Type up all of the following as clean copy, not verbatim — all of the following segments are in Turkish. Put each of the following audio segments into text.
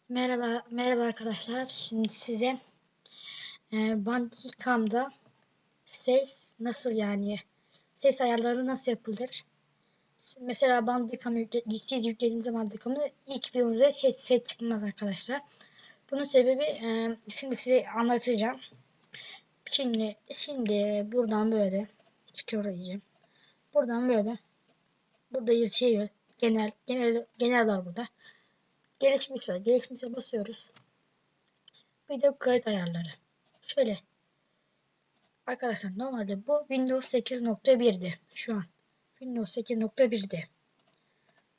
Merhaba arkadaşlar. Şimdi size Bandicam'da ses nasıl ses ayarları nasıl yapılır? Mesela Bandicam'ı siz yüklediğiniz zaman Bandicam'ı ilk videonuza ses çıkmaz arkadaşlar. Bunun sebebi şimdi size anlatacağım. Şimdi buradan böyle çıkıyor diyeceğim. Buradan böyle burada yazıyor. Genel var burada. Gelişmiş var. Gelişmişe basıyoruz. Video kayıt ayarları. Şöyle. Arkadaşlar normalde bu Windows 8.1'di şu an. Windows 8.1'di.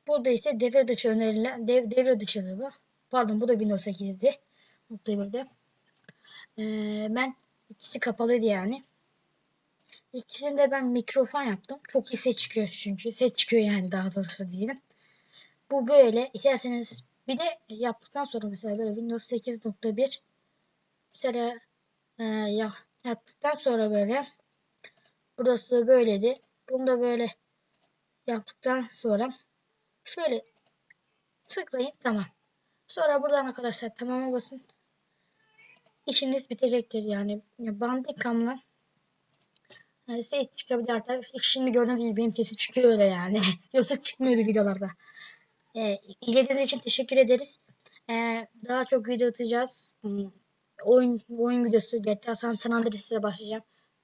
Burada ise devre dışı önerilen devre dışı bu. Pardon, bu da Windows 8'di. .1'de. Ben ikisi kapalıydı yani. İkisinde ben mikrofon yaptım. Çok iyi ses çıkıyor çünkü. Ses çıkıyor yani, daha doğrusu diyelim. Bu böyle. İsterseniz bir de yaptıktan sonra mesela böyle Windows 8.1 mesela yaptıktan sonra böyle burası da böyleydi. Bunu da böyle yaptıktan sonra şöyle tıklayın, tamam. Sonra buradan arkadaşlar tamama basın. İşiniz bitecektir yani. Bandicam'la ses çıkabilir artık. Şimdi gördüğünüz gibi benim sesim çıkıyor öyle yani. Yoksa çıkmıyordu videolarda. İzlediğiniz için teşekkür ederiz. Daha çok video atacağız. Oyun videosu GTA San Andreas'e başlayacağım.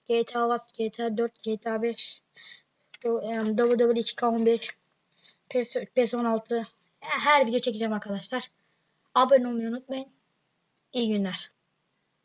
GTA Vice, GTA 4, GTA 5, WWE 2K15, PES 16. Her video çekeceğim arkadaşlar. Abone olmayı unutmayın. İyi günler.